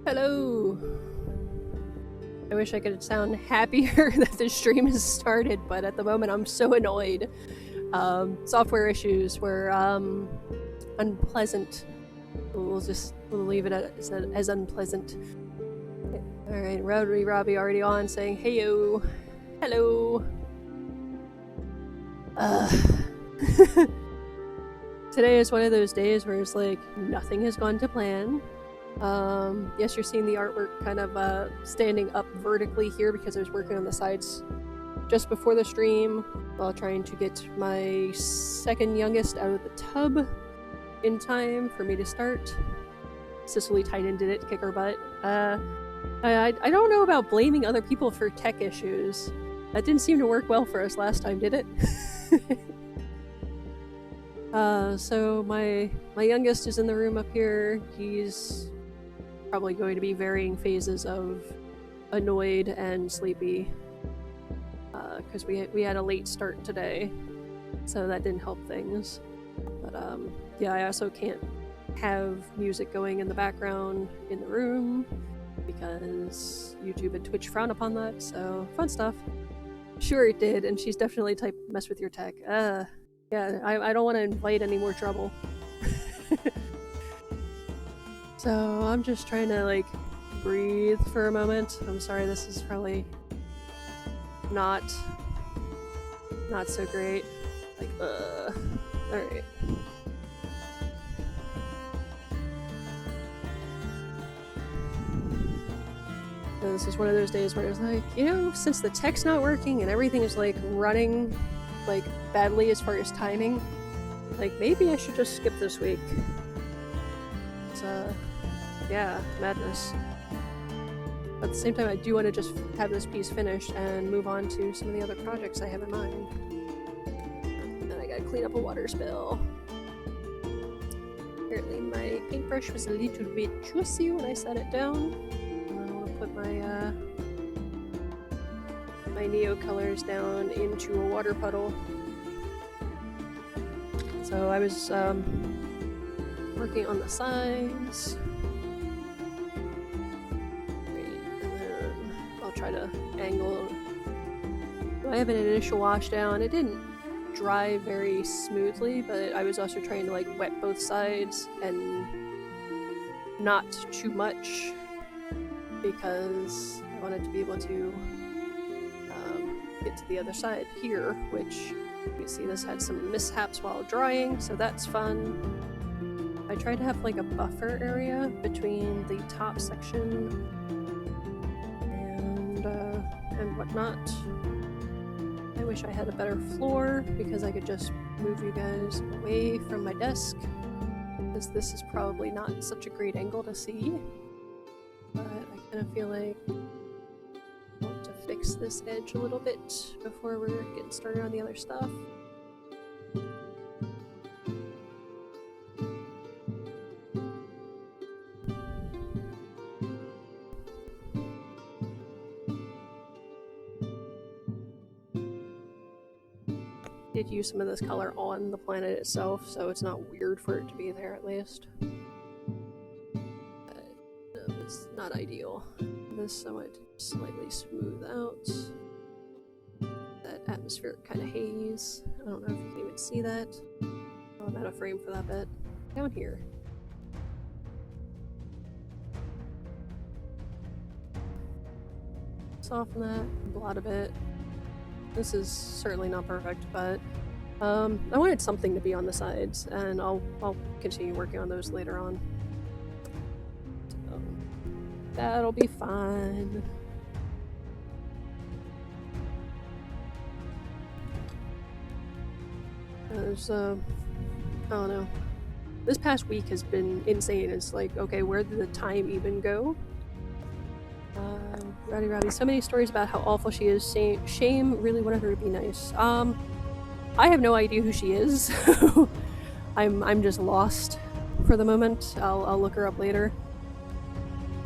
Hello! I wish I could sound happier that the stream has started, but at the moment I'm so annoyed. Software issues were unpleasant. We'll leave it as unpleasant. Alright, Rowdy Robbie already on saying heyo. Hello. Today is one of those days where it's like nothing has gone to plan. Yes, you're seeing the artwork kind of standing up vertically here because I was working on the sides just before the stream while trying to get my second youngest out of the tub in time for me to start. Cicely Titan did it, kick her butt. I don't know about blaming other people for tech issues. That didn't seem to work well for us last time, did it? So my youngest is in the room up here. He's probably going to be varying phases of annoyed and sleepy because we had a late start today, so that didn't help things. But yeah, I also can't have music going in the background in the room because YouTube and Twitch frown upon that, so fun stuff. Sure it did, and she's definitely typed mess with your tech. Yeah, I don't want to invite any more trouble. So I'm just trying to like breathe for a moment. I'm sorry, this is probably not so great. Like, alright. So this is one of those days where it's like, you know, since the tech's not working and everything is like running like badly as far as timing, like maybe I should just skip this week. It's yeah, madness. At the same time, I do want to just have this piece finished and move on to some of the other projects I have in mind. And I gotta clean up a water spill. Apparently my paintbrush was a little bit juicy when I set it down. I want to put my my Neocolors down into a water puddle. So I was working on the sides. And then I'll try to angle. I have an initial wash down. It didn't dry very smoothly, but I was also trying to like wet both sides and not too much because I wanted to be able to get to the other side here, which you see this had some mishaps while drying, so that's fun. I tried to have like a buffer area between the top section and whatnot. I wish I had a better floor because I could just move you guys away from my desk, because this is probably not such a great angle to see. But I kind of feel like I want to fix this edge a little bit before we're getting started on the other stuff. Did use some of this color on the planet itself, so it's not weird for it to be there at least. But no, it's not ideal. This I want to slightly smooth out that atmospheric kind of haze. I don't know if you can even see that. Oh, I'm out of frame for that bit. Down here. Soften that, blot a bit. This is certainly not perfect, but I wanted something to be on the sides, and I'll continue working on those later on. So, that'll be fine. There's, I don't know. This past week has been insane. It's like, okay, where did the time even go? Rowdy, so many stories about how awful she is. Shame really wanted her to be nice. I have no idea who she is. I'm just lost for the moment. I'll look her up later.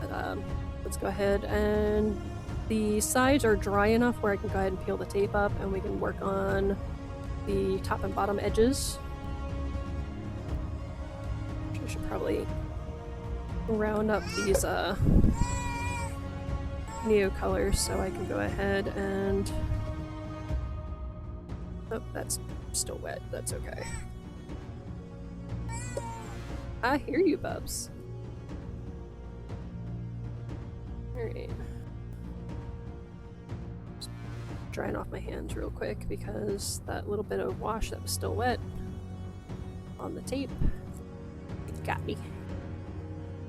But let's go ahead, and the sides are dry enough where I can go ahead and peel the tape up, and we can work on the top and bottom edges. I should probably round up these Neocolors so I can go ahead and... Oh, that's still wet. That's okay. I hear you, bubs. Alright. Just drying off my hands real quick because that little bit of wash that was still wet on the tape got me.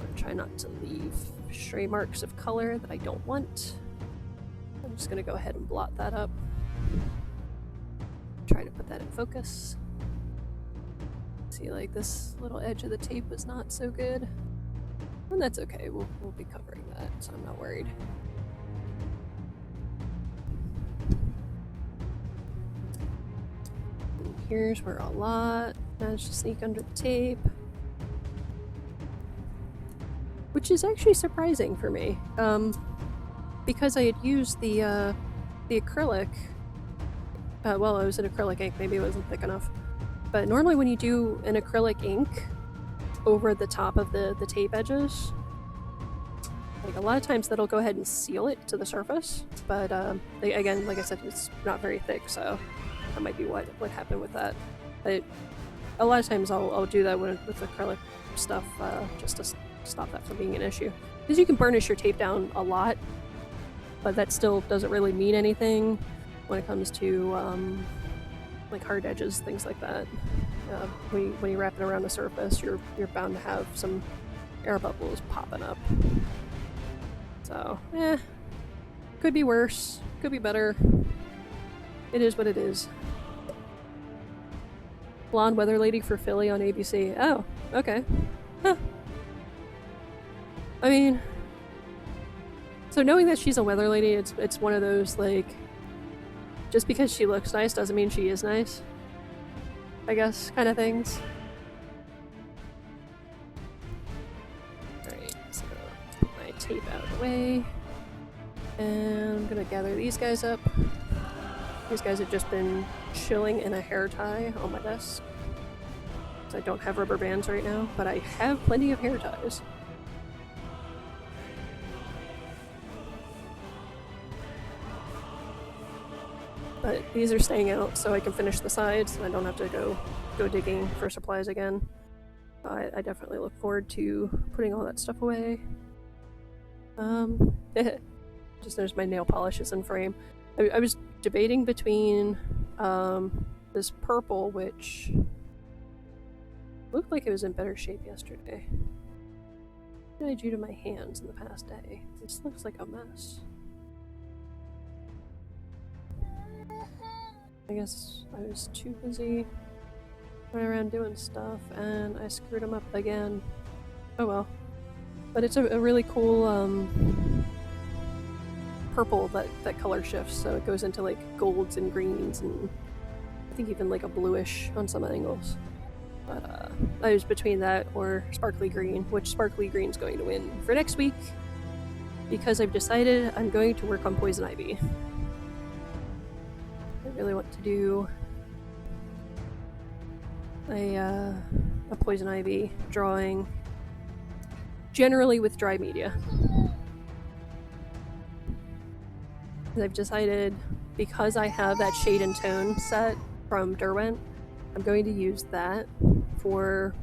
I'm trying not to leave stray marks of color that I don't want. I'm just gonna go ahead and blot that up. Try to put that in focus. See, like, this little edge of the tape is not so good. And that's okay, we'll be covering that, so I'm not worried. And here's where a lot managed to sneak under the tape. Which is actually surprising for me. Because I had used the acrylic. Well, it was an acrylic ink, maybe it wasn't thick enough. But normally when you do an acrylic ink over the top of the tape edges, like a lot of times that'll go ahead and seal it to the surface. But again, like I said, it's not very thick, so that might be what happened with that. But a lot of times I'll do that with acrylic stuff just to stop that from being an issue. Because you can burnish your tape down a lot, but that still doesn't really mean anything when it comes to like hard edges, things like that. When you wrap it around the surface, you're bound to have some air bubbles popping up. So, could be worse, could be better. It is what it is. Blonde weather lady for Philly on ABC. Oh, okay. Huh. I mean, so knowing that she's a weather lady, it's one of those, like, just because she looks nice doesn't mean she is nice, I guess, kind of things. Alright, so put my tape out of the way. And I'm gonna gather these guys up. These guys have just been chilling in a hair tie on my desk. So I don't have rubber bands right now, but I have plenty of hair ties. But these are staying out so I can finish the sides and I don't have to go digging for supplies again. I definitely look forward to putting all that stuff away. Just noticed my nail polish is in frame. I was debating between this purple, which looked like it was in better shape yesterday. What did I do to my hands in the past day? This looks like a mess. I guess I was too busy running around doing stuff and I screwed them up again. Oh well. But it's a really cool purple that color shifts, so it goes into like golds and greens and I think even like a bluish on some angles. But I was between that or sparkly green, which sparkly green's going to win for next week because I've decided I'm going to work on poison ivy. I really want to do a poison ivy drawing, generally with dry media. And I've decided, because I have that shade and tone set from Derwent, I'm going to use that for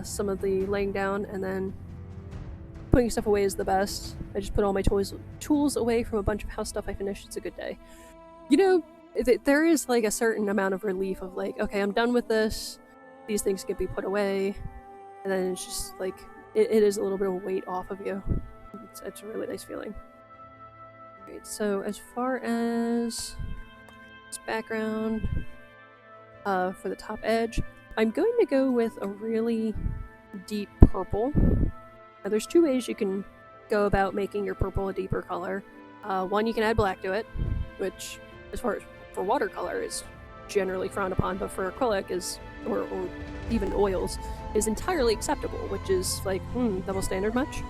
some of the laying down, and then putting stuff away is the best. I just put all my tools away from a bunch of house stuff I finished. It's a good day. You know, there is like a certain amount of relief of like, okay, I'm done with this, these things can be put away, and then it's just like, it is a little bit of weight off of you. It's a really nice feeling. Alright, so as far as this background for the top edge, I'm going to go with a really deep purple. Now there's two ways you can go about making your purple a deeper color. One, you can add black to it, which as far as for watercolor is generally frowned upon, but for acrylic is, or even oils, is entirely acceptable, which is like, double standard much?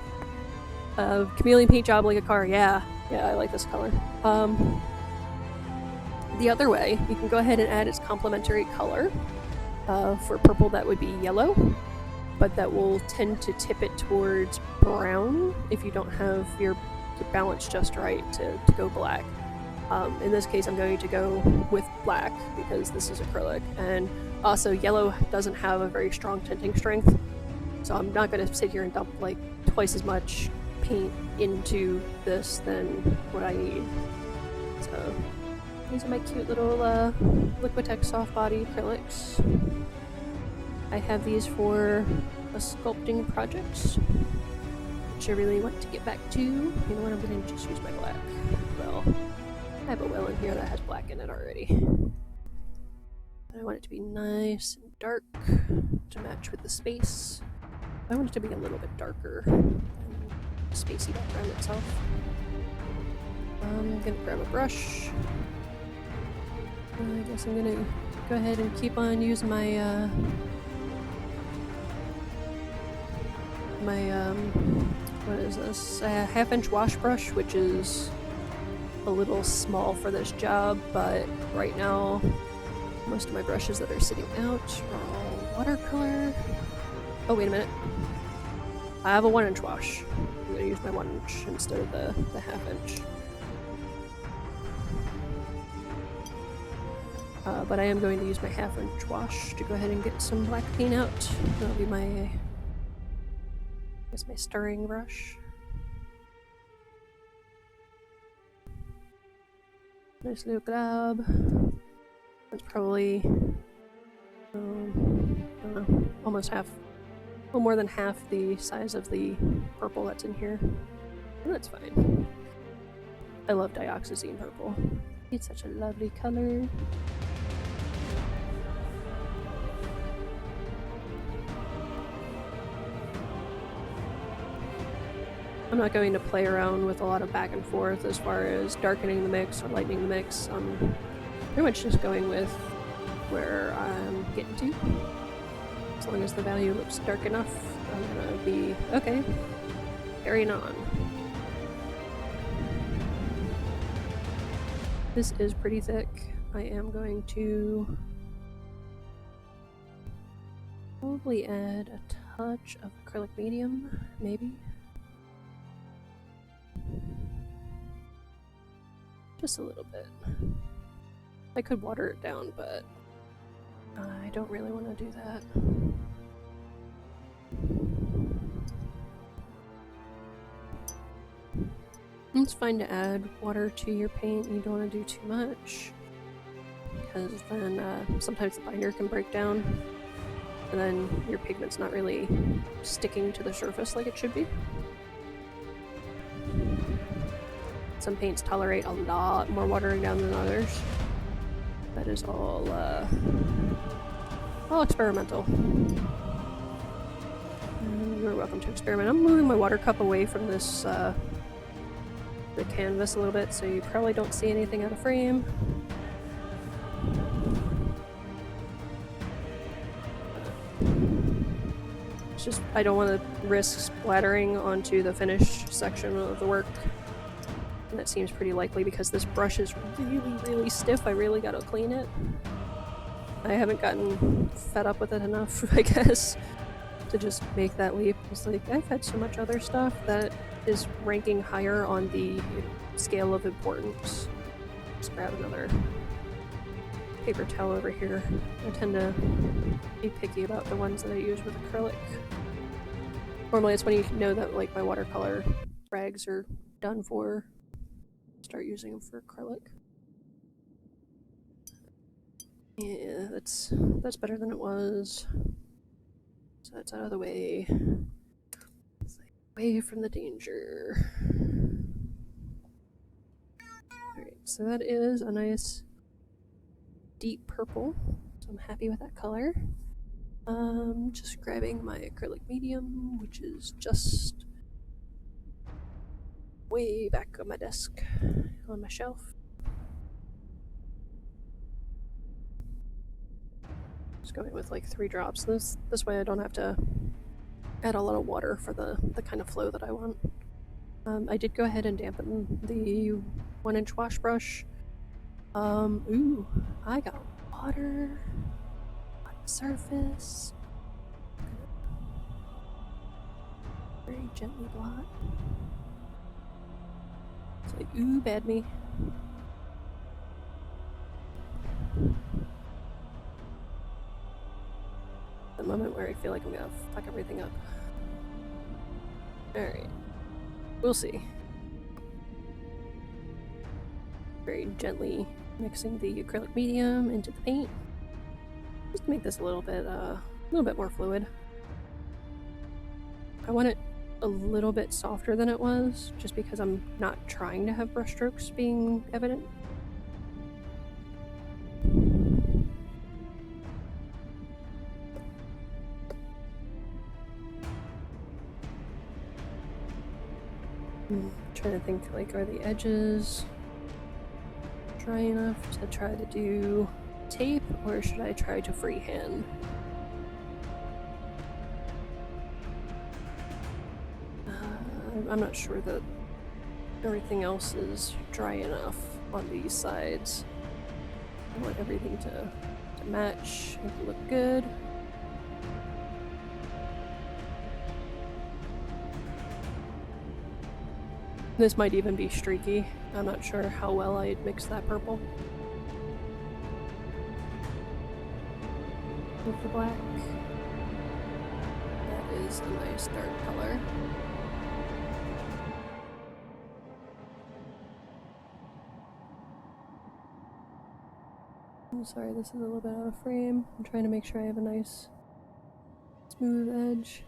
Chameleon paint job like a car, yeah, I like this color. The other way, you can go ahead and add its complementary color. For purple that would be yellow, but that will tend to tip it towards brown if you don't have your balance just right to go black. In this case, I'm going to go with black because this is acrylic, and also yellow doesn't have a very strong tinting strength, so I'm not going to sit here and dump like twice as much paint into this than what I need. So these are my cute little Liquitex soft body acrylics. I have these for a sculpting project, which I really want to get back to. You know what, I'm going to just use my black. Well, I have a well in here that has black in it already. I want it to be nice and dark to match with the space. I want it to be a little bit darker than the spacey background itself. I'm gonna grab a brush. I guess I'm gonna go ahead and keep on using my what is this? A 1/2-inch wash brush, which is a little small for this job, but right now most of my brushes that are sitting out are all watercolor. Oh, wait a minute. I have a 1-inch wash. I'm gonna use my 1-inch instead of the 1/2-inch. But I am going to use my 1/2-inch wash to go ahead and get some black paint out. That'll be my, I guess, my stirring brush. Nice little glob. That's probably, I don't know, almost half, well, more than half the size of the purple that's in here. And that's fine. I love dioxazine purple. It's such a lovely color. I'm not going to play around with a lot of back and forth as far as darkening the mix or lightening the mix. I'm pretty much just going with where I'm getting to. As long as the value looks dark enough, I'm gonna be okay. Carrying on. This is pretty thick. I am going to probably add a touch of acrylic medium, maybe. Just a little bit. I could water it down, but I don't really want to do that. It's fine to add water to your paint. You don't want to do too much, because then sometimes the binder can break down, and then your pigment's not really sticking to the surface like it should be. Some paints tolerate a lot more watering down than others. That is all experimental. You're welcome to experiment. I'm moving my water cup away from this the canvas a little bit, so you probably don't see anything out of frame. It's just I don't want to risk splattering onto the finished section of the work. And that seems pretty likely because this brush is really, really stiff. I really gotta clean it. I haven't gotten fed up with it enough, I guess, to just make that leap. It's like, I've had so much other stuff that is ranking higher on the scale of importance. Let's grab another paper towel over here. I tend to be picky about the ones that I use with acrylic. Normally it's when you know that like my watercolor rags are done for. Start using them for acrylic. Yeah, that's better than it was. So that's out of the way. It's like away from the danger. Alright, so that is a nice deep purple. So I'm happy with that color. Just grabbing my acrylic medium, which is just way back on my desk, on my shelf. Just going with like 3 drops. This way I don't have to add a lot of water for the kind of flow that I want. I did go ahead and dampen the 1-inch wash brush. Ooh, I got water on the surface. gently blot. It's like, ooh, bad me. The moment where I feel like I'm gonna fuck everything up. Alright. We'll see. Very gently mixing the acrylic medium into the paint. Just to make this a little bit more fluid. I want it a little bit softer than it was, just because I'm not trying to have brushstrokes being evident. I'm trying to think, like, are the edges dry enough to try to do tape, or should I try to freehand? I'm not sure that everything else is dry enough on these sides. I want everything to match and look good. This might even be streaky. I'm not sure how well I'd mix that purple with the black. That is a nice dark color. I'm sorry, this is a little bit out of frame. I'm trying to make sure I have a nice smooth edge.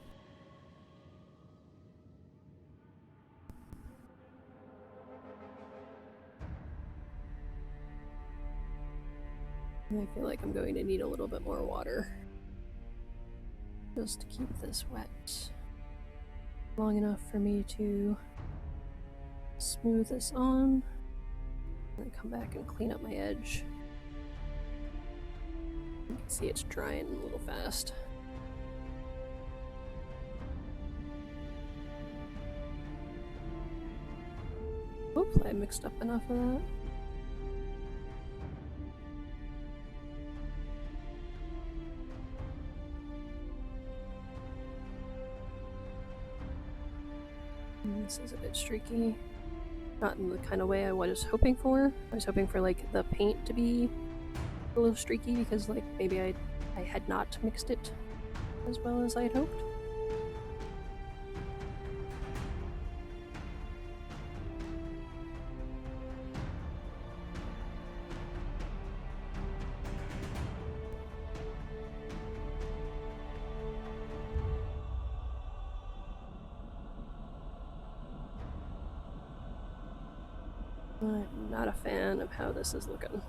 I feel like I'm going to need a little bit more water just to keep this wet long enough for me to smooth this on and then come back and clean up my edge. You can see it's drying a little fast. Hopefully I mixed up enough of that. This is a bit streaky. Not in the kind of way I was hoping for. I was hoping for like the paint to be a little streaky because like maybe I had not mixed it as well as I had hoped. I'm not a fan of how this is looking.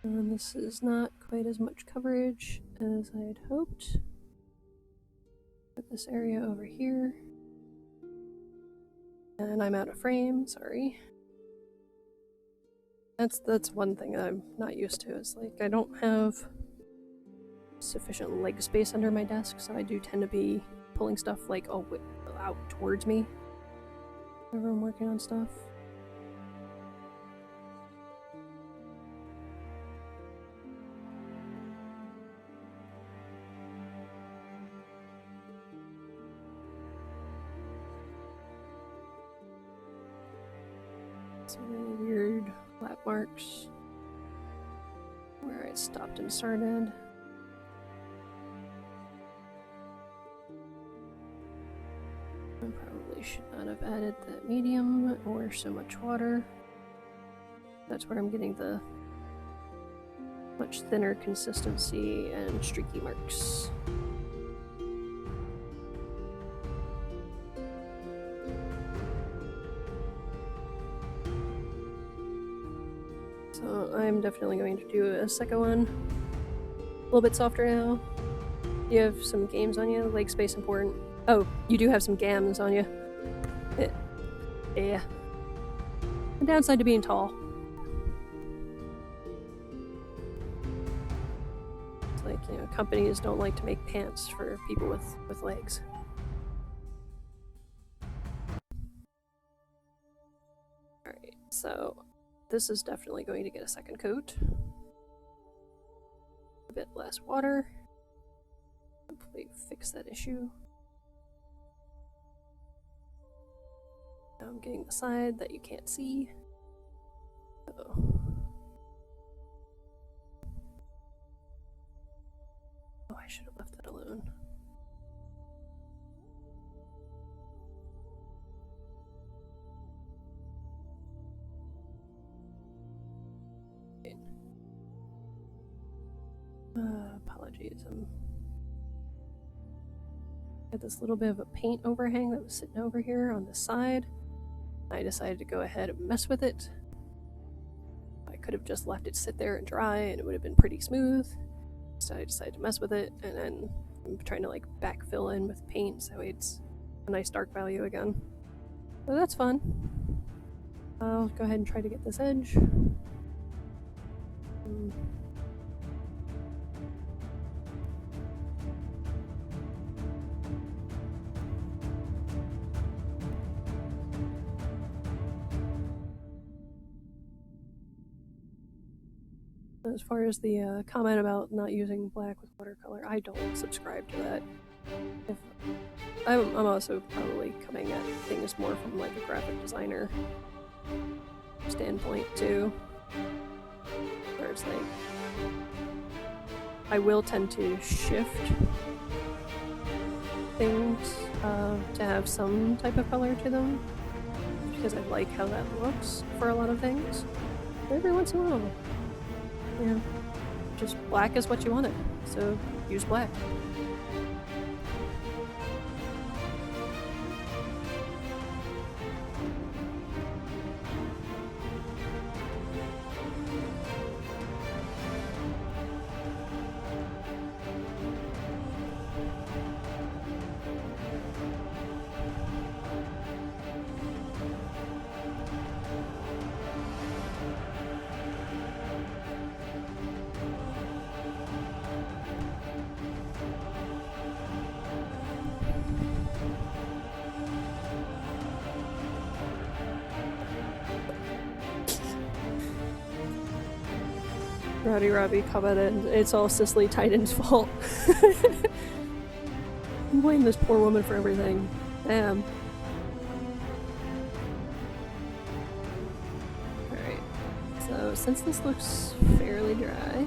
And this is not quite as much coverage as I had hoped. Put this area over here. And I'm out of frame, sorry. That's one thing I'm not used to, is like I don't have sufficient leg space under my desk, so I do tend to be pulling stuff like out towards me whenever I'm working on stuff. Some really weird lap marks where I stopped and started. I probably should not have added that medium or so much water. That's where I'm getting the much thinner consistency and streaky marks. So I'm definitely going to do a second one. A little bit softer now. You have some games on you, leg space important. Oh, you do have some gams on you. Yeah. The downside to being tall. It's like, you know, companies don't like to make pants for people with legs. So this is definitely going to get a second coat. A bit less water. Hopefully fix that issue. Now I'm getting the side that you can't see. Uh-oh. Oh, I should have left that alone. Apologies. Had this little bit of a paint overhang that was sitting over here on the side. I decided to go ahead and mess with it. I could have just left it sit there and dry and it would have been pretty smooth. So I decided to mess with it, and then I'm trying to like backfill in with paint so it's a nice dark value again. So that's fun. I'll go ahead and try to get this edge. As far as the comment about not using black with watercolor, I don't subscribe to that. I'm also probably coming at things more from like a graphic designer standpoint too, where it's like I will tend to shift things to have some type of color to them because I like how that looks for a lot of things. But every once in a while, yeah, just black is what you wanted, so use black. Rowdy Robbie commented, it's all Cicely Titan's fault. I blame this poor woman for everything. Damn. Alright, so since this looks fairly dry,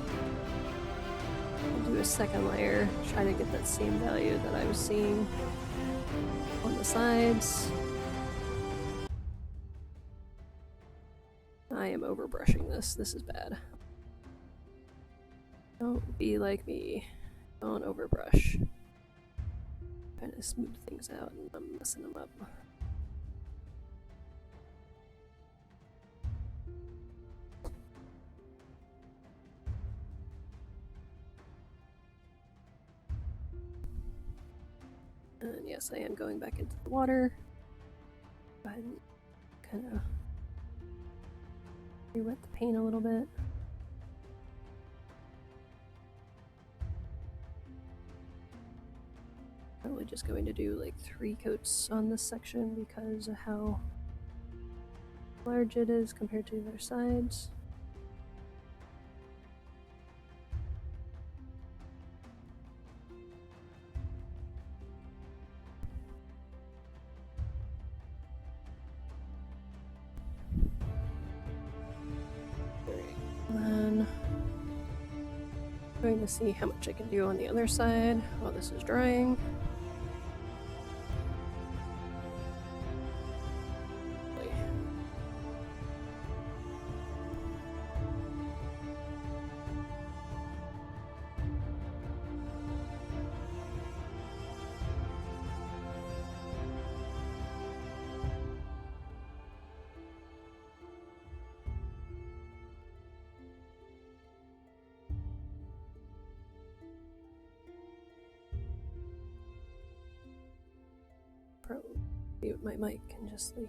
I'll do a second layer, try to get that same value that I was seeing on the sides. I am overbrushing this. This is bad. Don't be like me. Don't overbrush. Trying to smooth things out and I'm messing them up. And yes, I am going back into the water. Go ahead and kind of re-wet the paint a little bit. Probably just going to do like 3 coats on this section because of how large it is compared to the other sides. And then I'm going to see how much I can do on the other side while this is drying. Probably mute my mic and just like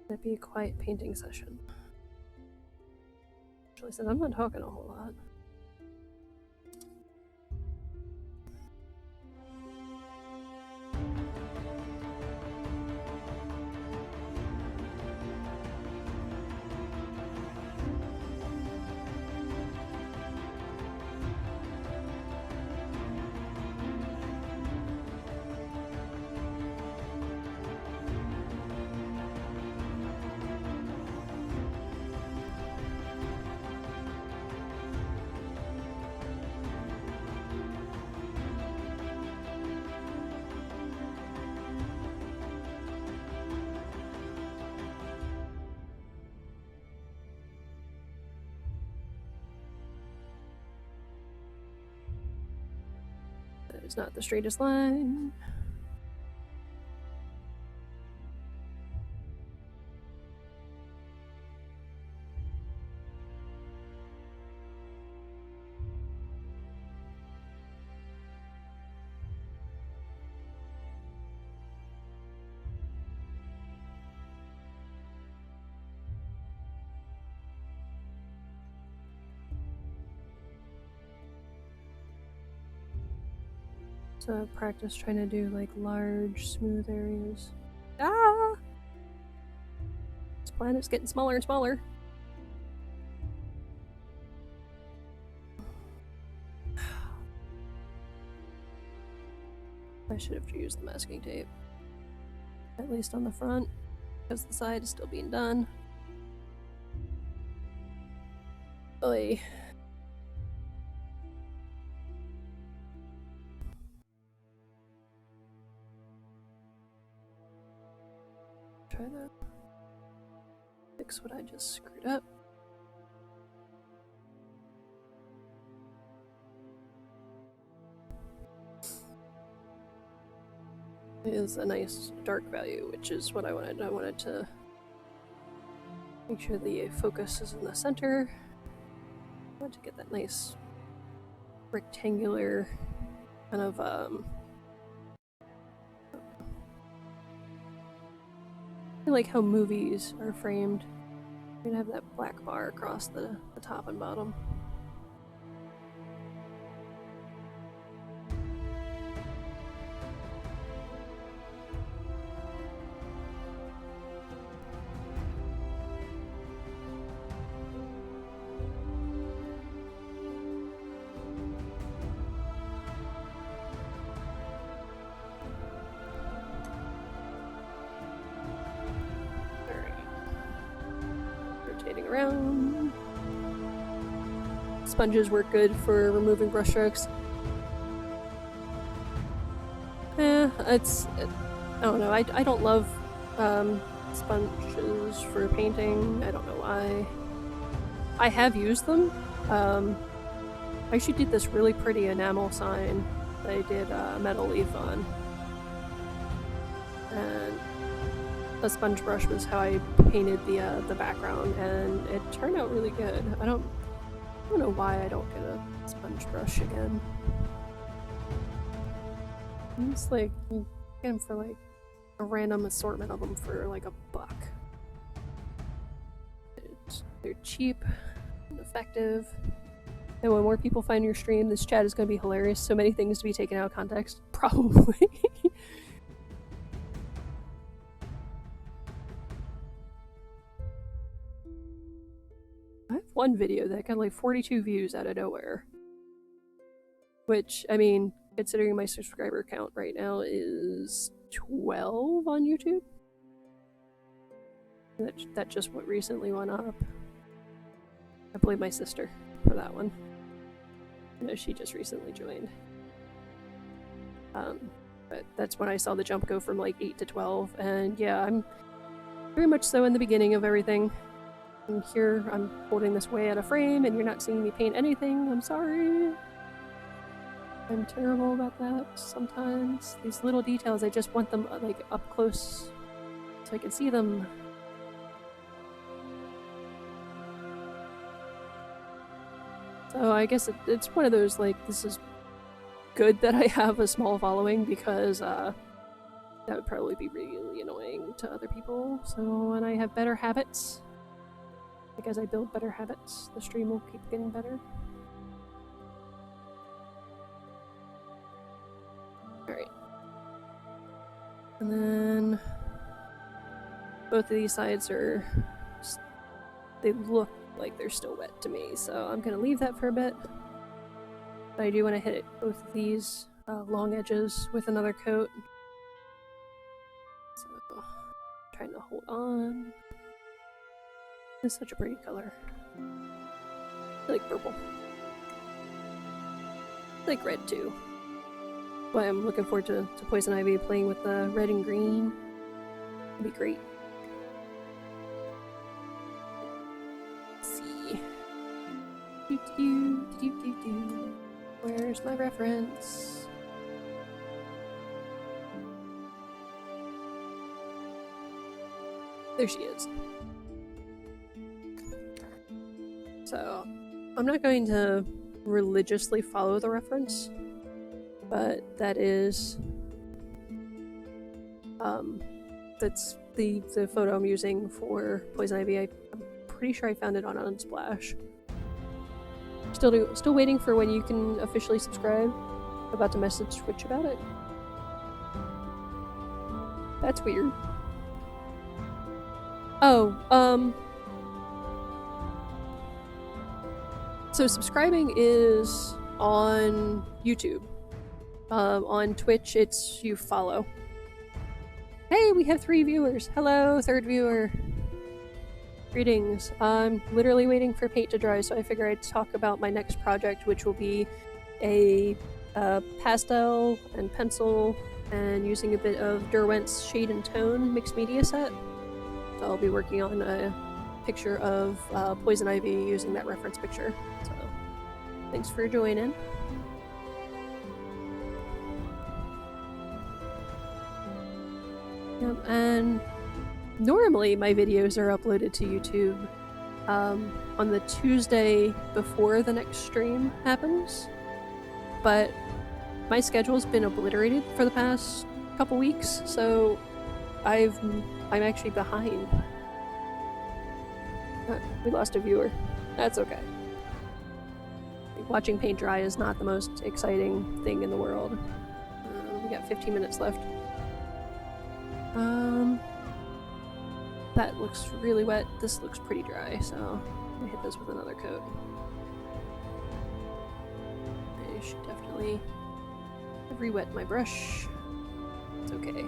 let it be a quiet painting session. Actually, since I'm not talking a whole lot. That is not the straightest line. So practice trying to do like large, smooth areas. Ah! This planet's getting smaller and smaller. I should have used the masking tape. At least on the front, because the side is still being done. Oy. Try to fix what I just screwed up. It is a nice dark value, which is what I wanted. I wanted to make sure the focus is in the center. I want to get that nice rectangular kind of I like how movies are framed. You're gonna have that black bar across the top and bottom. Around. Sponges work good for removing brush strokes. I don't know. I don't love sponges for painting. I don't know why. I have used them. I actually did this really pretty enamel sign that I did a metal leaf on. And a sponge brush was how I painted the background, and it turned out really good. I don't know why I don't get a sponge brush again. I'm just like get them for like a random assortment of them for like $1. They're cheap and effective. And when more people find your stream, this chat is going to be hilarious. So many things to be taken out of context. Probably. I have one video that got like 42 views out of nowhere. Which, I mean, considering my subscriber count right now is 12 on YouTube. That just what recently went up. I blame my sister for that one. I know she just recently joined. But that's when I saw the jump go from like 8 to 12, and yeah, I'm very much so in the beginning of everything. And here I'm holding this way out of frame, and you're not seeing me paint anything. I'm sorry. I'm terrible about that sometimes. These little details, I just want them like up close so I can see them. So I guess it's one of those, like, this is good that I have a small following, because that would probably be really annoying to other people. So when I have better habits, like as I build better habits, the stream will keep getting better. Alright. And then both of these sides are, they look like they're still wet to me, so I'm gonna leave that for a bit. But I do want to hit both of these long edges with another coat. So, trying to hold on. It's such a pretty color. I like purple. I like red too. But I'm looking forward to Poison Ivy playing with the red and green. It'd be great. Let's see. Where's my reference? There she is. So, I'm not going to religiously follow the reference, but that is that's the photo I'm using for Poison Ivy. I'm pretty sure I found it on Unsplash. Still waiting for when you can officially subscribe. About to message Twitch about it. That's weird. Oh, so subscribing is on YouTube. On Twitch, it's you follow. Hey, we have 3 viewers. Hello, 3rd viewer. Greetings. I'm literally waiting for paint to dry, so I figure I'd talk about my next project, which will be a pastel and pencil and using a bit of Derwent's Shade and Tone mixed media set. So I'll be working on a picture of Poison Ivy using that reference picture. So thanks for joining. Yep, and normally my videos are uploaded to YouTube on the Tuesday before the next stream happens, but my schedule's been obliterated for the past couple weeks, so I'm actually behind. We lost a viewer. That's okay. Watching paint dry is not the most exciting thing in the world. We got 15 minutes left. That looks really wet. This looks pretty dry, so I'm gonna hit this with another coat. I should definitely re-wet my brush. It's okay.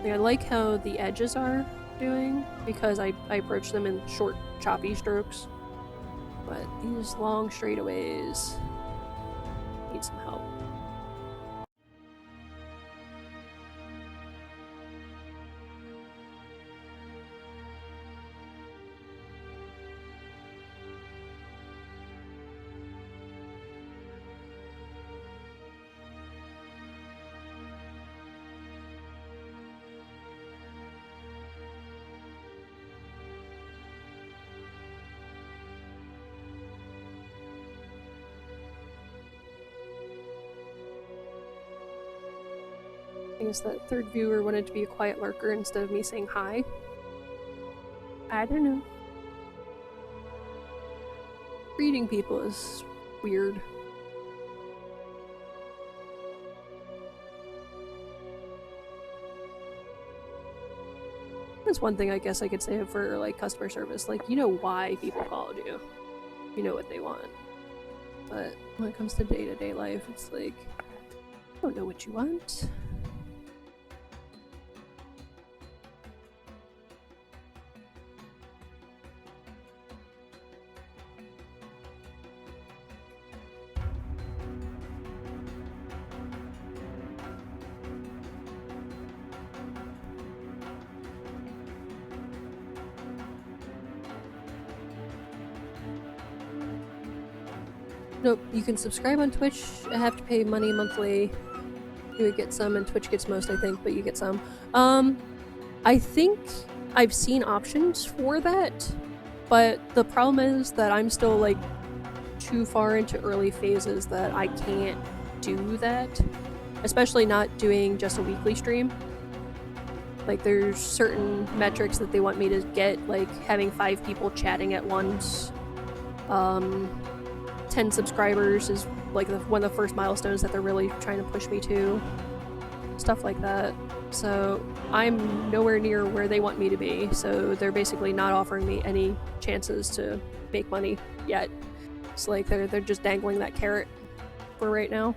I like how the edges are doing because I approach them in short, choppy strokes. But these long straightaways need some help. I guess that 3rd viewer wanted to be a quiet lurker instead of me saying hi. I don't know. Reading people is weird. That's one thing I guess I could say for like customer service. Like, you know why people called you. You know what they want. But when it comes to day-to-day life, it's like, I don't know what you want. Nope, you can subscribe on Twitch. I have to pay money monthly. You would get some, and Twitch gets most, I think, but you get some. I think I've seen options for that, but the problem is that I'm still, like, too far into early phases that I can't do that. Especially not doing just a weekly stream. Like, there's certain metrics that they want me to get, like having 5 people chatting at once. 10 subscribers is like one of the first milestones that they're really trying to push me to. Stuff like that. So I'm nowhere near where they want me to be, so they're basically not offering me any chances to make money yet. It's like they're just dangling that carrot for right now.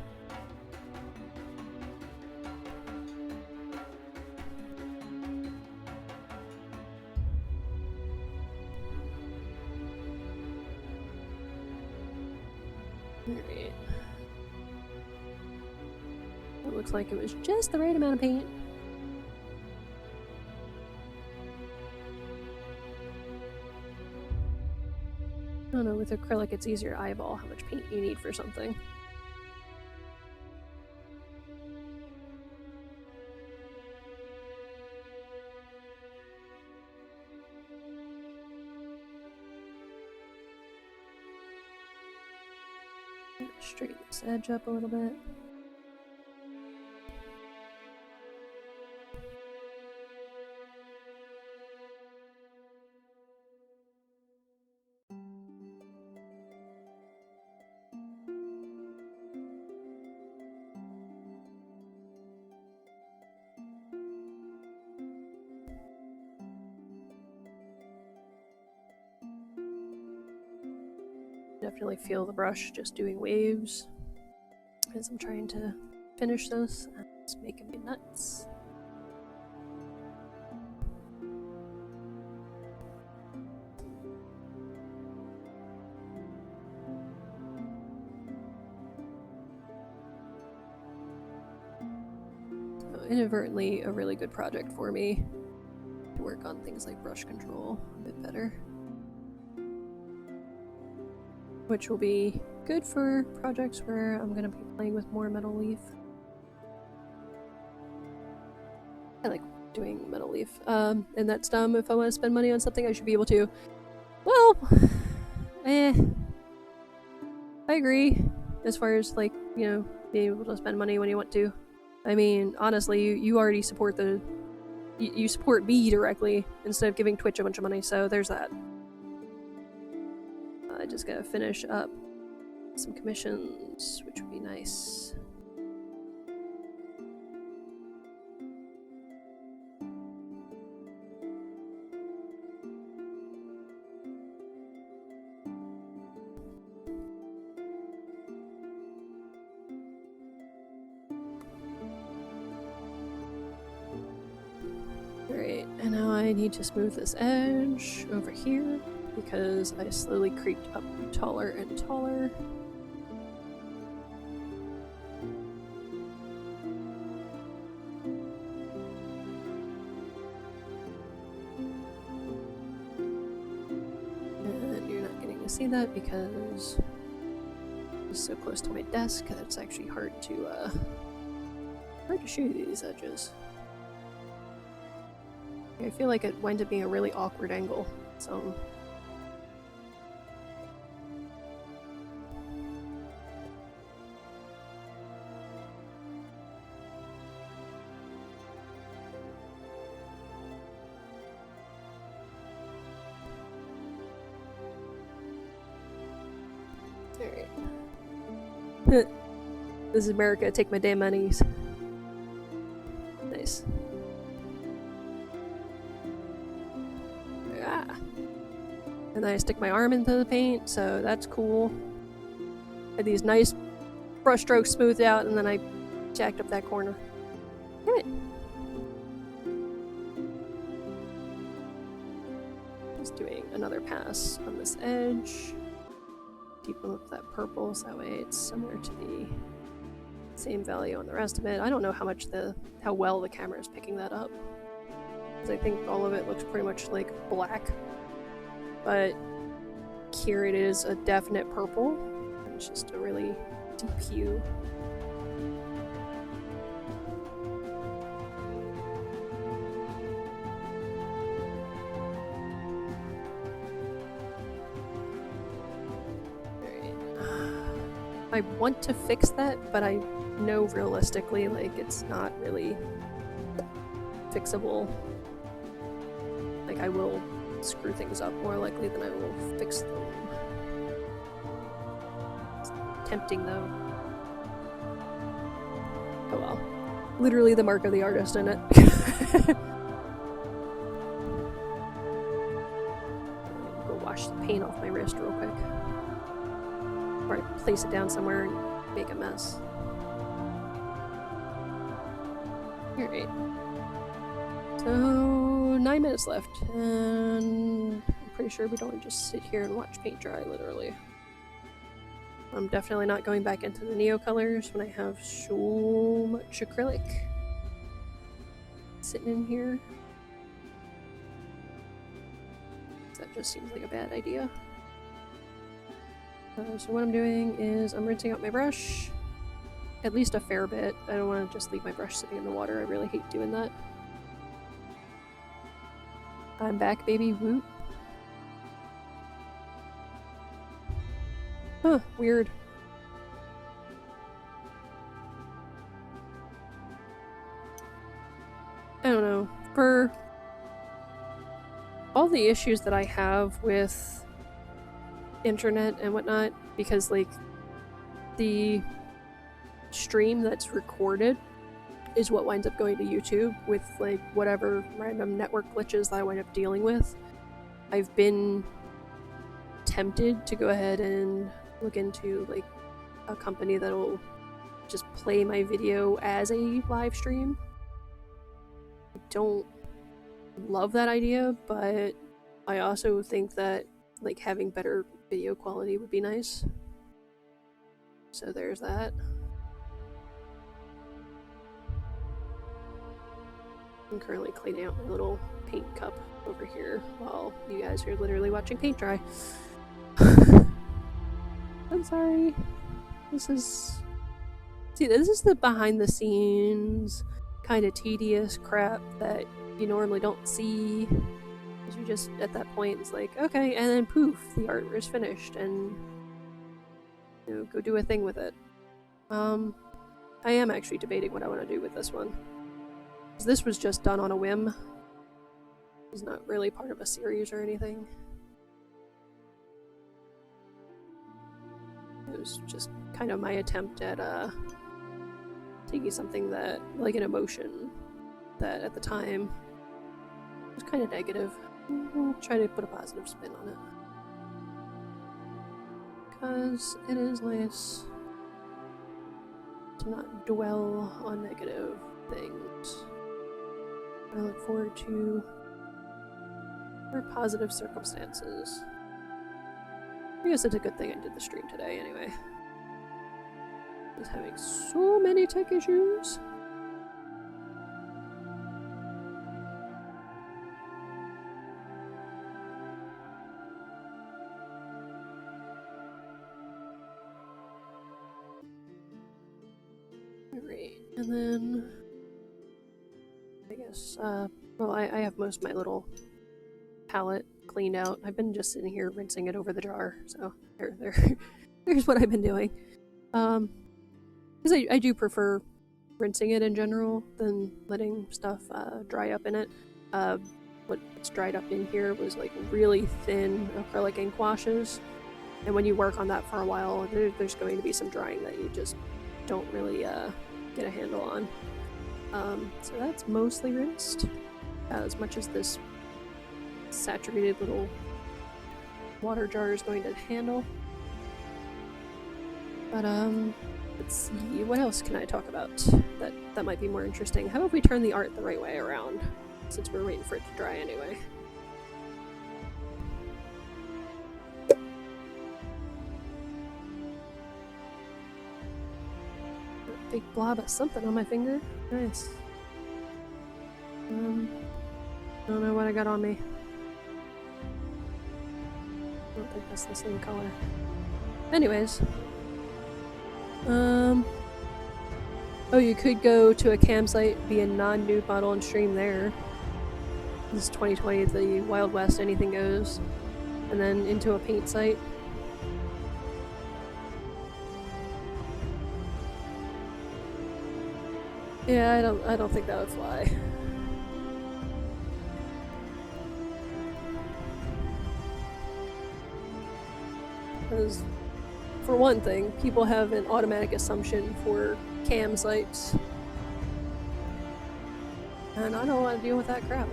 Alright. It looks like it was just the right amount of paint. I don't know, with acrylic it's easier to eyeball how much paint you need for something. straighten this edge up a little bit. Definitely feel the brush just doing waves as I'm trying to finish this, and it's making me nuts. So inadvertently a really good project for me to work on things like brush control a bit better, which will be good for projects where I'm going to be playing with more metal leaf. I like doing metal leaf, and that's dumb. If I want to spend money on something, I should be able to. Well, I agree. As far as, like, you know, being able to spend money when you want to. I mean, honestly, you already support you support me directly instead of giving Twitch a bunch of money, so there's that. I just gotta finish up some commissions, which would be nice. Alright, and now I need to smooth this edge over here because I slowly creeped up taller and taller. And you're not getting to see that because it's so close to my desk that it's actually hard to show you these edges. I feel like it winds up being a really awkward angle, so alright. This is America, take my damn monies. Nice. And then I stick my arm into the paint, so that's cool. Had these nice brush strokes smoothed out, and then I jacked up that corner. Damn it. Just doing another pass on this edge. Deepen up that purple, so that way it's similar to the same value on the rest of it. I don't know how well the camera is picking that up, because I think all of it looks pretty much like black. But here it is a definite purple. It's just a really deep hue. Alright. I want to fix that, but I know realistically, like, it's not really fixable. Like, I will screw things up more likely than I will fix them. It's tempting though. Oh well. Literally the mark of the artist in it. Go wash the paint off my wrist real quick. Or I place it down somewhere and make a mess. Alright. So 9 minutes left, and I'm pretty sure we don't just sit here and watch paint dry, literally. I'm definitely not going back into the Neocolors when I have so much acrylic sitting in here. That just seems like a bad idea. So what I'm doing is I'm rinsing out my brush, at least a fair bit. I don't want to just leave my brush sitting in the water. I really hate doing that. I'm back, baby. Woot. Huh, weird. I don't know, for all the issues that I have with internet and whatnot, because like the stream that's recorded is what winds up going to YouTube with like whatever random network glitches that I wind up dealing with. I've been tempted to go ahead and look into like a company that'll just play my video as a live stream. I don't love that idea, but I also think that like having better video quality would be nice. So there's that. I'm currently cleaning out my little paint cup over here while you guys are literally watching paint dry. I'm sorry. This is the behind the scenes kind of tedious crap that you normally don't see. Because you just, at that point, it's like, okay, and then poof, the art is finished, and you know, go do a thing with it. I am actually debating what I want to do with this one. Because this was just done on a whim. It's not really part of a series or anything. It was just kind of my attempt at taking something that, like an emotion that at the time was kind of negative, and try to put a positive spin on it. Because it is nice to not dwell on negative things. I look forward to more positive circumstances. I guess it's a good thing I did the stream today anyway. I was having so many tech issues. Alright, and then I guess, well, I have most of my little palette cleaned out. I've been just sitting here rinsing it over the jar, so there's what I've been doing. Because I do prefer rinsing it in general than letting stuff dry up in it. What's dried up in here was like really thin acrylic ink washes, and when you work on that for a while, there's going to be some drying that you just don't really get a handle on. So that's mostly rinsed, as much as this saturated little water jar is going to handle. But let's see, what else can I talk about that might be more interesting? How about we turn the art the right way around, since we're waiting for it to dry anyway? A big blob of something on my finger. Nice. I don't know what I got on me. I don't think that's the same color. Anyways. Oh, you could go to a campsite, be a non-nude model, and stream there. This is 2020, the Wild West, anything goes. And then into a paint site. Yeah, I don't think that would fly. Because, for one thing, people have an automatic assumption for cam sites. And I don't want to deal with that crap.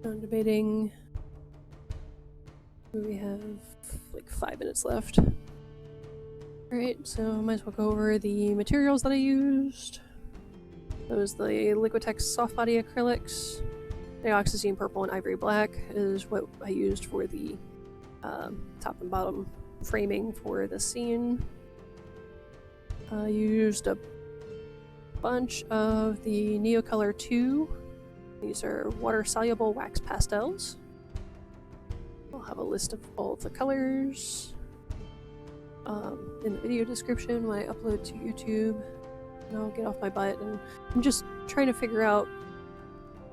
I'm debating. We have like 5 minutes left. Alright, so I might as well go over the materials that I used. That was the Liquitex soft body acrylics. Dioxazine purple and ivory black is what I used for the top and bottom framing for the scene. I used a bunch of the Neocolor 2. These are water-soluble wax pastels. I'll have a list of all of the colors in the video description when I upload to YouTube. And I'll get off my butt, and I'm just trying to figure out,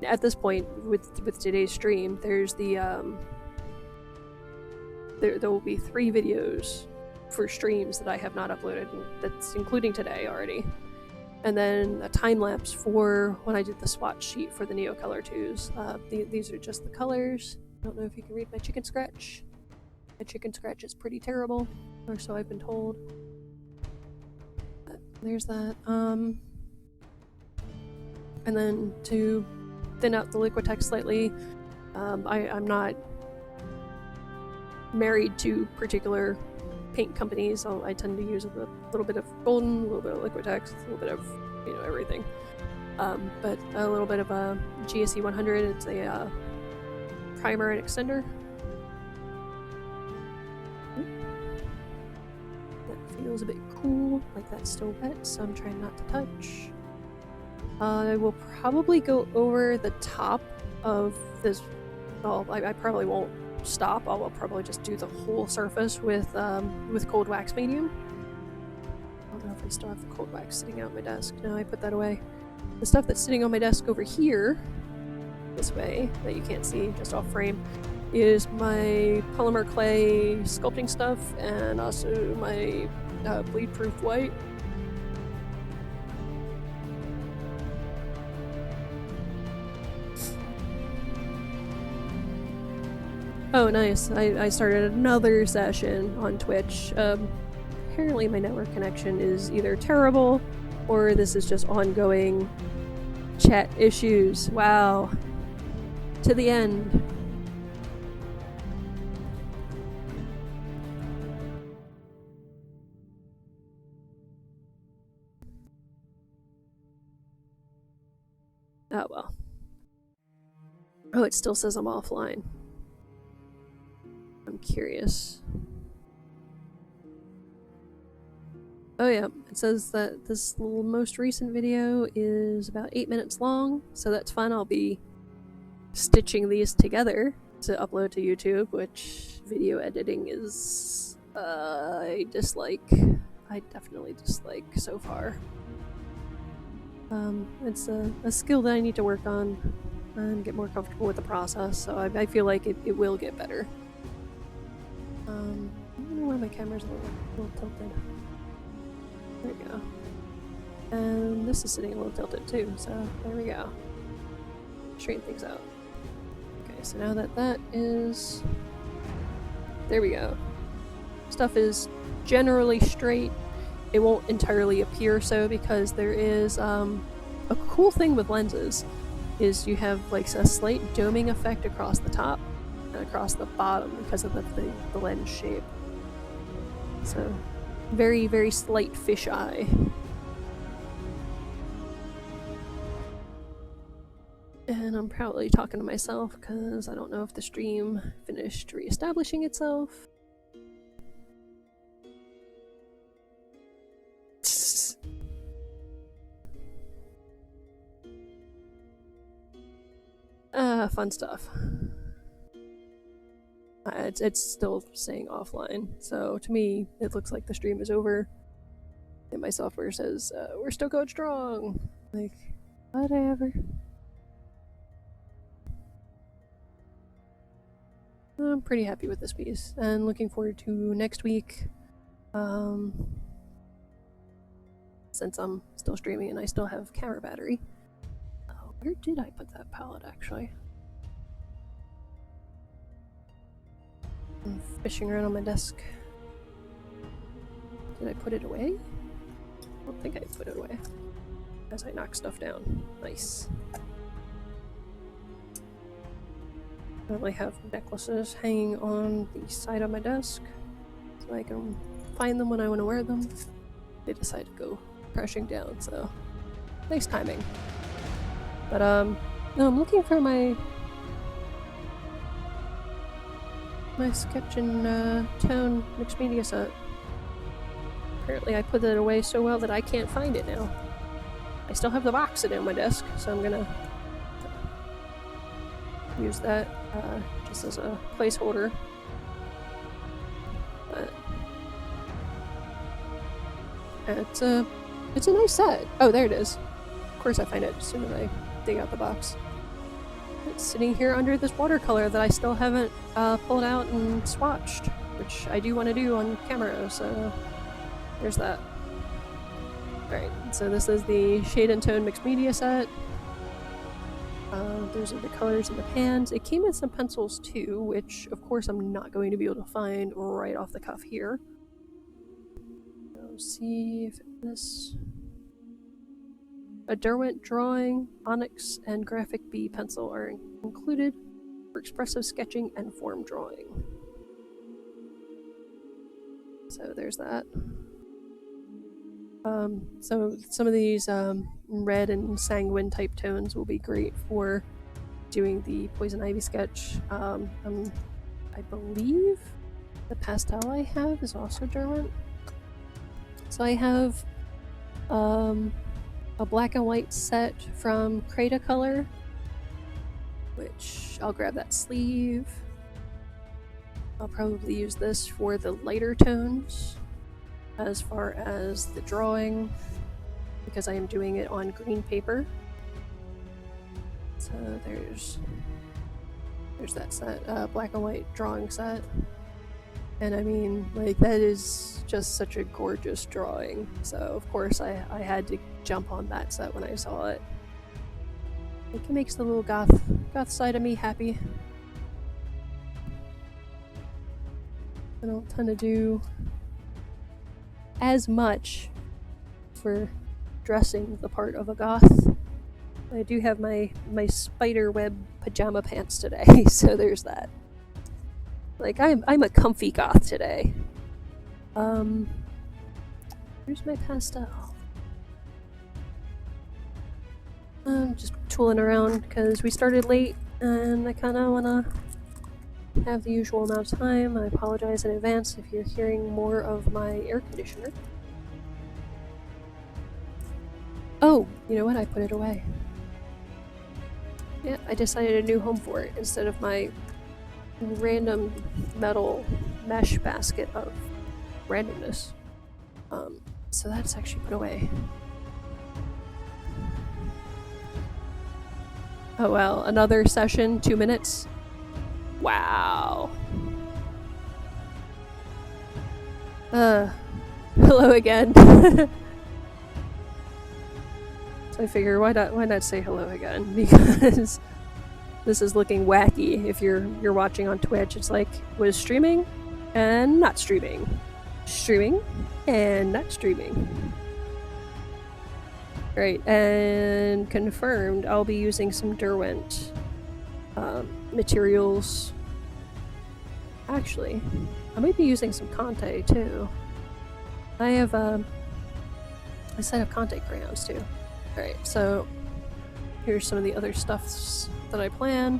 at this point with today's stream, there's the there will be 3 videos for streams that I have not uploaded, that's including today already. And then a time-lapse for when I did the swatch sheet for the Neocolor 2s. These are just the colors. I don't know if you can read my chicken scratch. My chicken scratch is pretty terrible, or so I've been told. But there's that. And then to thin out the Liquitex slightly, I'm not married to particular paint companies, so I tend to use a little bit of Golden, a little bit of Liquitex, a little bit of, you know, everything. But a little bit of a GSE 100, it's a primer and extender. That feels a bit cool, like that's still wet, so I'm trying not to touch. I will probably go over the top of this. Well, I probably won't stop. I'll probably just do the whole surface with cold wax medium. I don't know if I still have the cold wax sitting out on my desk. No, I put that away. The stuff that's sitting on my desk over here, this way, that you can't see, just off frame, is my polymer clay sculpting stuff, and also my bleed-proof white. Oh, nice. I started another session on Twitch. Apparently my network connection is either terrible, or this is just ongoing chat issues. Wow. To the end. Oh well. Oh, it still says I'm offline. I'm curious. Oh yeah, it says that this little most recent video is about 8 minutes long, so that's fun. I'll be stitching these together to upload to YouTube, which video editing is I dislike. I definitely dislike so far. It's a skill that I need to work on and get more comfortable with the process, so I feel like it will get better. I don't know why my camera's a little tilted. There we go. And this is sitting a little tilted too, so there we go. Straighten things out. Okay, so now that is... There we go. Stuff is generally straight. It won't entirely appear so because there is, a cool thing with lenses is you have like a slight doming effect across the top and across the bottom because of the lens shape. So, very, very slight fisheye. And I'm probably talking to myself because I don't know if the stream finished reestablishing itself. Fun stuff. It's still saying offline, so to me it looks like the stream is over. And my software says, we're still going strong. Like, whatever. I'm pretty happy with this piece, and looking forward to next week. Since I'm still streaming and I still have camera battery. Where did I put that palette, actually? I'm fishing around on my desk. Did I put it away? I don't think I put it away. As I knock stuff down. Nice. I only have necklaces hanging on the side of my desk, so I can find them when I want to wear them. They decide to go crashing down, so nice timing. But no, I'm looking for my sketch and tone mixed media set. Apparently I put it away so well that I can't find it now. I still have the box sitting on my desk, so I'm gonna use that just as a placeholder. But it's a nice set. Oh, there it is. Of course I find it as soon as I dig out the box. It's sitting here under this watercolor that I still haven't pulled out and swatched, which I do want to do on camera, so there's that. Alright, so this is the Shade and Tone Mixed Media set. Those are the colors in the pans. It came with some pencils too, which of course I'm not going to be able to find right off the cuff here. Let's see if this... A Derwent drawing, Onyx, and Graphic B pencil are included for expressive sketching and form drawing. So there's that. So some of these red and sanguine type tones will be great for doing the Poison Ivy sketch. I believe the pastel I have is also Derwent. So I have a black and white set from Neocolor, which I'll grab that sleeve. I'll probably use this for the lighter tones as far as the drawing, because I am doing it on green paper. So there's that set, black and white drawing set. And I mean, like, that is just such a gorgeous drawing. So of course I had to jump on that set when I saw it. It makes the little goth side of me happy. I don't tend to do as much for dressing the part of a goth. I do have my spider web pajama pants today, so there's that. Like, I'm a comfy goth today. Where's my pastel? I'm just tooling around because we started late and I kind of want to have the usual amount of time. I apologize in advance if you're hearing more of my air conditioner. Oh, you know what? I put it away. Yeah, I decided a new home for it instead of my random metal mesh basket of randomness. So that's actually put away. Oh well, another session, 2 minutes. Wow. Hello again. So I figure why not say hello again, because this is looking wacky. If you're watching on Twitch, it's like, was streaming and not streaming. Streaming and not streaming. Right, and confirmed I'll be using some Derwent materials. Actually, I might be using some Conte too. I have a set of Conte crayons too. Alright, so here's some of the other stuffs that I plan.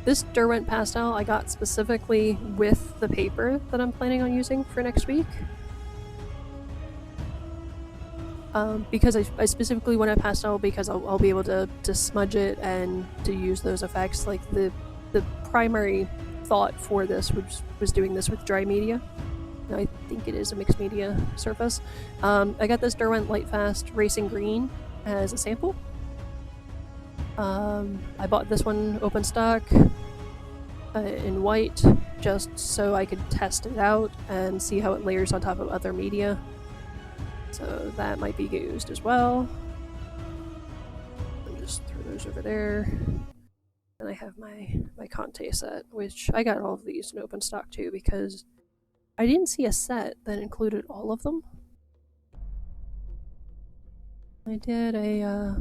This Derwent pastel I got specifically with the paper that I'm planning on using for next week. Because I specifically want a pastel because I'll be able to smudge it and to use those effects. Like the primary thought for this was doing this with dry media. I think it is a mixed media surface. I got this Derwent Lightfast Racing Green as a sample. I bought this one open stock in white just so I could test it out and see how it layers on top of other media. So that might be used as well. I'll just throw those over there. And I have my Conte set, which I got all of these in open stock too because I didn't see a set that included all of them. I did a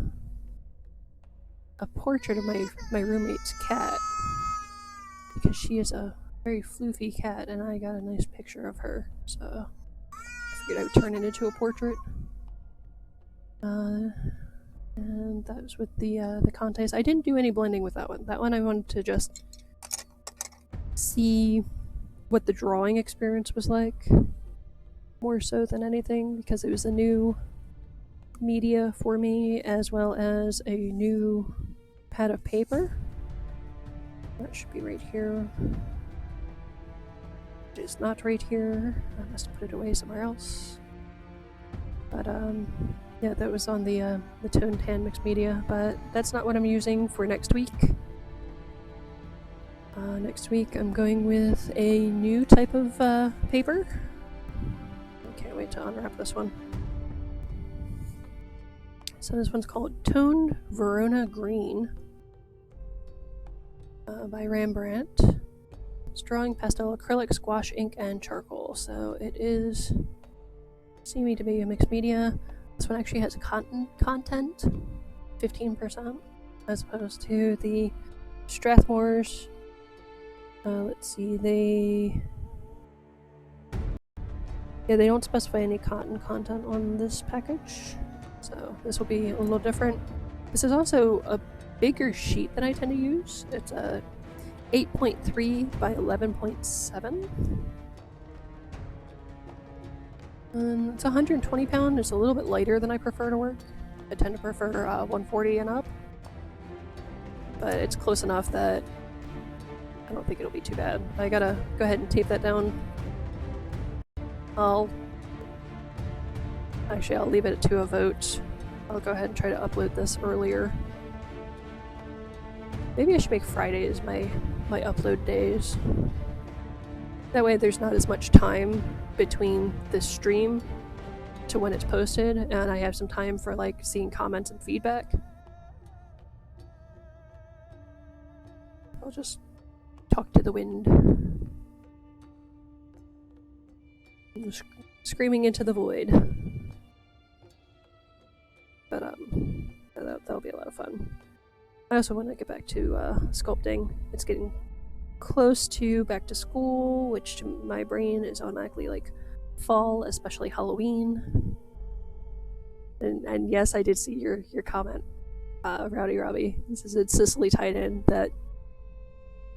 portrait of my roommate's cat because she is a very floofy cat and I got a nice picture of her, so I figured I would turn it into a portrait. And that was with the Contes. I didn't do any blending with that one. That one I wanted to just see what the drawing experience was like, more so than anything, because it was a new media for me, as well as a new pad of paper. That should be right here. It is not right here. I must have put it away somewhere else. But yeah, that was on the toned tan mixed media, but that's not what I'm using for next week. Next week I'm going with a new type of paper. I can't wait to unwrap this one. So this one's called Toned Verona Green by Rembrandt. It's drawing, pastel, acrylic, squash, ink, and charcoal. So it is seeming to be a mixed media. This one actually has content, 15%, as opposed to the Strathmore's. Let's see, they don't specify any cotton content on this package, so this will be a little different. This is also a bigger sheet than I tend to use. It's a 8.3 by 11.7. It's 120 pound. It's a little bit lighter than I prefer to work. I tend to prefer 140 and up, but it's close enough that I don't think it'll be too bad. I gotta go ahead and tape that down. I'll leave it to a vote. I'll go ahead and try to upload this earlier. Maybe I should make Fridays my upload days. That way there's not as much time between this stream to when it's posted, and I have some time for like seeing comments and feedback. I'll just talk to the wind. I'm just screaming into the void. But that'll be a lot of fun. I also want to get back to sculpting. It's getting close to back to school, which to my brain is automatically like fall, especially Halloween. And yes, I did see your comment, Rowdy Robbie. This is Sicily tied in that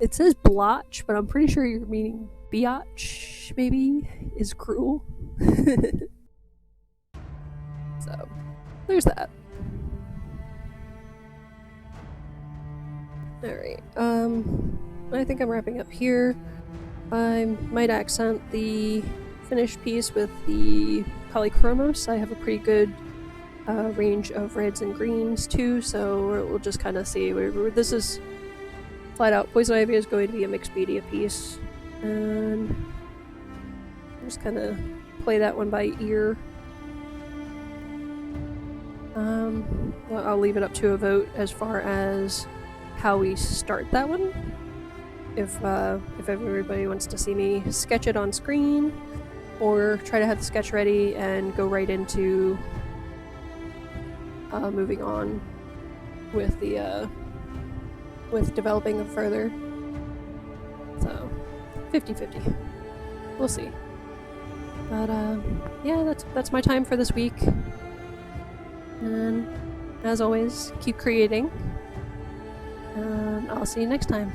it says blotch, but I'm pretty sure you're meaning biatch, maybe, is cruel. So, there's that. Alright, I think I'm wrapping up here. I might accent the finished piece with the polychromos. I have a pretty good range of reds and greens too, so we'll just kind of see. This is flat out Poison Ivy is going to be a mixed media piece, and just kind of play that one by ear. I'll leave it up to a vote as far as how we start that one. If everybody wants to see me sketch it on screen, or try to have the sketch ready and go right into moving on with the with developing it further. So 50-50. We'll see. But yeah, that's my time for this week. And as always, keep creating. And I'll see you next time.